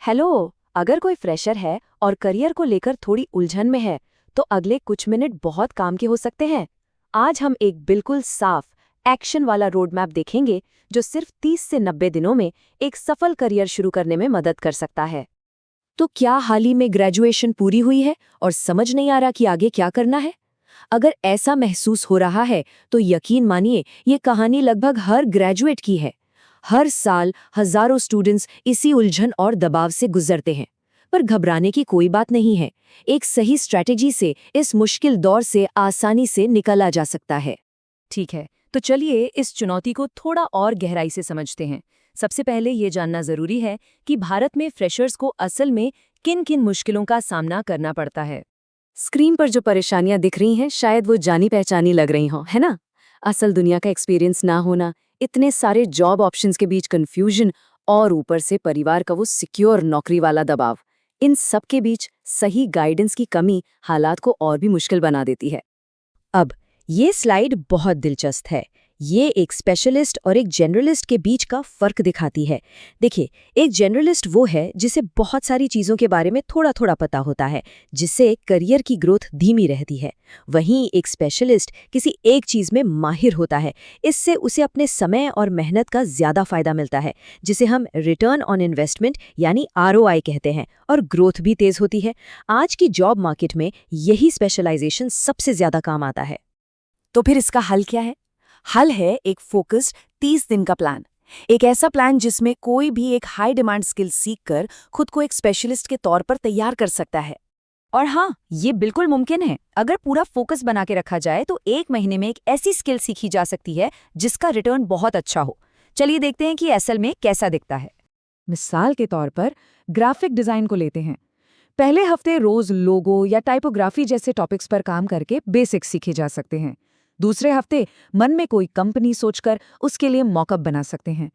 Hello. अगर कोई fresher है और करियर को लेकर थोड़ी उलझन में है, तो अगले कुछ मिनट बहुत काम के हो सकते हैं। आज हम एक बिल्कुल साफ, एक्शन वाला रोड मैप देखेंगे जो सिर्फ 30 से 90 दिनों में एक सफल करियर शुरू करने में मदद कर सकता है। तो क्या हाल ही में ग्रेजुएशन पूरी हुई है और समझ नहीं आ रहा कि आगे क्या करना है? अगर ऐसा महसूस हो रहा है, तो यकीन मानिए ये कहानी लगभग हर ग्रेजुएट की है। हर साल हजारों स्टूडेंट्स इसी उलझन और दबाव से गुजरते हैं। पर घबराने की कोई बात नहीं है। एक सही स्ट्रैटेजी से इस मुश्किल दौर से आसानी से निकला जा सकता है। ठीक है, तो चलिए इस चुनौती को थोड़ा और गहराई से समझते हैं। सबसे पहले ये जानना जरूरी है कि भारत में फ्रेशर्स को असल में किन किन मुश्किलों का सामना करना पड़ता है। स्क्रीन पर जो परेशानियां दिख रही हैं, शायद वो जानी पहचानी लग रही हों, है ना? असल दुनिया का एक्सपीरियंस ना होना, इतने सारे जॉब ऑप्शंस के बीच कंफ्यूजन और ऊपर से परिवार का वो सिक्योर नौकरी वाला दबाव, इन सब के बीच सही गाइडेंस की कमी हालात को और भी मुश्किल बना देती है। अब ये स्लाइड बहुत दिलचस्प है। ये एक स्पेशलिस्ट और एक जनरलिस्ट के बीच का फर्क दिखाती है। देखिए, एक जनरलिस्ट वो है जिसे बहुत सारी चीज़ों के बारे में थोड़ा थोड़ा पता होता है, जिससे करियर की ग्रोथ धीमी रहती है। वहीं एक स्पेशलिस्ट किसी एक चीज़ में माहिर होता है। इससे उसे अपने समय और मेहनत का ज़्यादा फायदा मिलता है, जिसे हम रिटर्न ऑन इन्वेस्टमेंट यानी ROI कहते हैं, और ग्रोथ भी तेज़ होती है। आज की जॉब मार्केट में यही स्पेशलाइजेशन सबसे ज़्यादा काम आता है। तो फिर इसका हल क्या है? हल है एक फोकस्ड 30 दिन का प्लान। एक ऐसा प्लान जिसमें कोई भी एक हाई डिमांड स्किल सीखकर खुद को एक स्पेशलिस्ट के तौर पर तैयार कर सकता है। और हाँ, ये बिल्कुल मुमकिन है। अगर पूरा फोकस बना के रखा जाए तो 1 महीने में एक ऐसी स्किल सीखी जा सकती है जिसका रिटर्न बहुत अच्छा हो। चलिए देखते हैं कि असल में कैसा दिखता है। मिसाल के तौर पर ग्राफिक डिजाइन को लेते हैं। पहले हफ्ते रोज लोगो या टाइपोग्राफी जैसे टॉपिक्स पर काम करके बेसिक्स सीखे जा सकते हैं। दूसरे हफ्ते मन में कोई कंपनी सोचकर उसके लिए मॉकअप बना सकते हैं।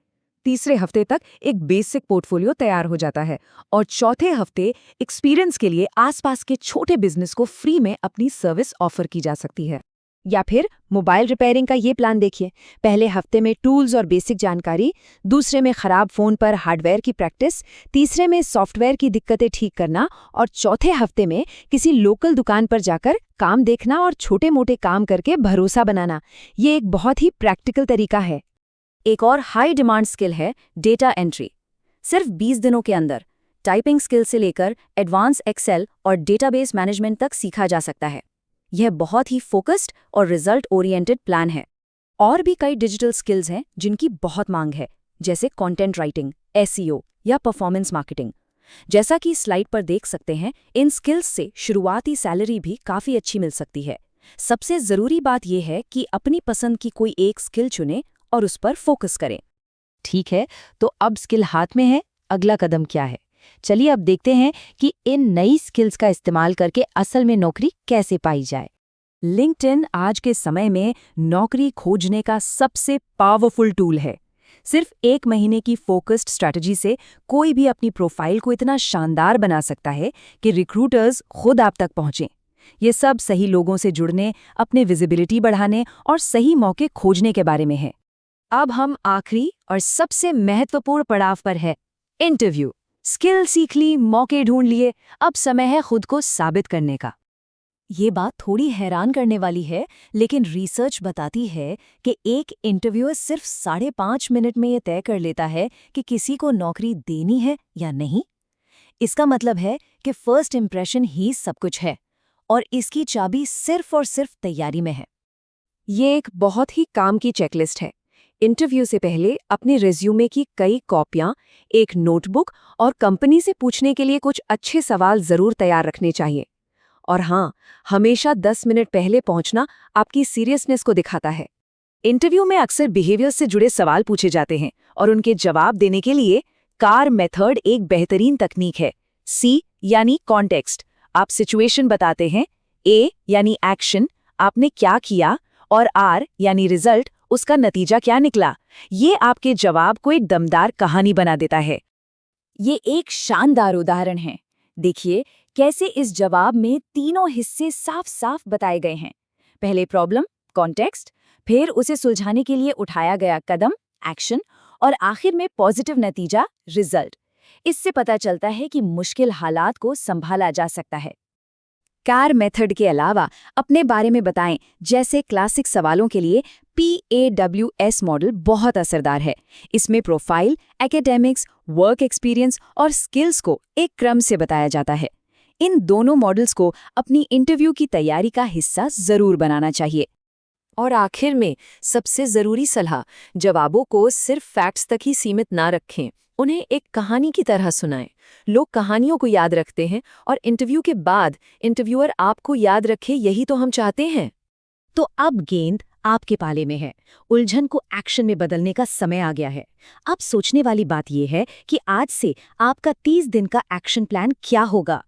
तीसरे हफ्ते तक एक बेसिक पोर्टफोलियो तैयार हो जाता है और चौथे हफ्ते एक्सपीरियंस के लिए आसपास के छोटे बिजनेस को फ्री में अपनी सर्विस ऑफर की जा सकती है। या फिर मोबाइल रिपेयरिंग का ये प्लान देखिए। पहले हफ्ते में टूल्स और बेसिक जानकारी, दूसरे में खराब फोन पर हार्डवेयर की प्रैक्टिस, तीसरे में सॉफ्टवेयर की दिक्कतें ठीक करना और चौथे हफ्ते में किसी लोकल दुकान पर जाकर काम देखना और छोटे मोटे काम करके भरोसा बनाना। ये एक बहुत ही प्रैक्टिकल तरीका है। एक और हाई डिमांड स्किल है डेटा एंट्री। सिर्फ 20 दिनों के अंदर टाइपिंग स्किल से लेकर एडवांस एक्सेल और डेटाबेस मैनेजमेंट तक सीखा जा सकता है। यह बहुत ही फोकस्ड और रिजल्ट ओरिएंटेड प्लान है। और भी कई डिजिटल स्किल्स हैं जिनकी बहुत मांग है, जैसे कंटेंट राइटिंग, SEO या परफॉर्मेंस मार्केटिंग। जैसा कि स्लाइड पर देख सकते हैं, इन स्किल्स से शुरुआती सैलरी भी काफ़ी अच्छी मिल सकती है। सबसे ज़रूरी बात यह है कि अपनी पसंद की कोई एक स्किल चुनें और उस पर फोकस करें। ठीक है, तो अब स्किल हाथ में है, अगला कदम क्या है? चलिए अब देखते हैं कि इन नई स्किल्स का इस्तेमाल करके असल में नौकरी कैसे पाई जाए। लिंक्डइन आज के समय में नौकरी खोजने का सबसे पावरफुल टूल है। सिर्फ 1 महीने की फोकस्ड स्ट्रैटेजी से कोई भी अपनी प्रोफाइल को इतना शानदार बना सकता है कि रिक्रूटर्स खुद आप तक पहुंचें। ये सब सही लोगों से जुड़ने, अपने विजिबिलिटी बढ़ाने और सही मौके खोजने के बारे में है। अब हम आखिरी और सबसे महत्वपूर्ण पड़ाव पर है, इंटरव्यू। स्किल सीख ली, मौके ढूंढ लिए, अब समय है खुद को साबित करने का। ये बात थोड़ी हैरान करने वाली है, लेकिन रिसर्च बताती है कि एक इंटरव्यूअर सिर्फ 5.5 मिनट में ये तय कर लेता है कि किसी को नौकरी देनी है या नहीं। इसका मतलब है कि फर्स्ट इंप्रेशन ही सब कुछ है और इसकी चाबी सिर्फ और सिर्फ तैयारी में है। ये एक बहुत ही काम की चेकलिस्ट है। इंटरव्यू से पहले अपने रिज्यूमे की कई कॉपियां, एक नोटबुक और कंपनी से पूछने के लिए कुछ अच्छे सवाल जरूर तैयार रखने चाहिए। और हाँ, हमेशा 10 मिनट पहले पहुंचना आपकी सीरियसनेस को दिखाता है। इंटरव्यू में अक्सर बिहेवियर से जुड़े सवाल पूछे जाते हैं और उनके जवाब देने के लिए कार मेथड एक बेहतरीन तकनीक है। C यानी कॉन्टेक्स्ट, आप सिचुएशन बताते हैं। A यानी एक्शन, आपने क्या किया, और R यानी रिजल्ट, उसका नतीजा क्या निकला। ये आपके जवाब को एक दमदार कहानी बना देता है। ये एक शानदार उदाहरण है। देखिए कैसे इस जवाब में तीनों हिस्से साफ साफ बताए गए हैं। पहले प्रॉब्लम, कॉन्टेक्स्ट, फिर उसे सुलझाने के लिए उठाया गया कदम, एक्शन, और आखिर में पॉजिटिव नतीजा, रिजल्ट। इससे पता चलता है कि मुश्किल हालात को संभाला जा सकता है। कार मेथड के अलावा अपने बारे में बताएं जैसे क्लासिक सवालों के लिए PAWS मॉडल बहुत असरदार है। इसमें प्रोफाइल, एकेडेमिक्स, वर्क एक्सपीरियंस और स्किल्स को एक क्रम से बताया जाता है। इन दोनों मॉडल्स को अपनी इंटरव्यू की तैयारी का हिस्सा जरूर बनाना चाहिए। और आखिर में सबसे ज़रूरी सलाह, जवाबों को सिर्फ फैक्ट्स तक ही सीमित ना रखें, उन्हें एक कहानी की तरह सुनाएं। लोग कहानियों को याद रखते हैं और इंटरव्यू के बाद इंटरव्यूअर आपको याद रखे, यही तो हम चाहते हैं। तो अब गेंद आपके पाले में है। उलझन को एक्शन में बदलने का समय आ गया है। अब सोचने वाली बात यह है कि आज से आपका 30 दिन का एक्शन प्लान क्या होगा।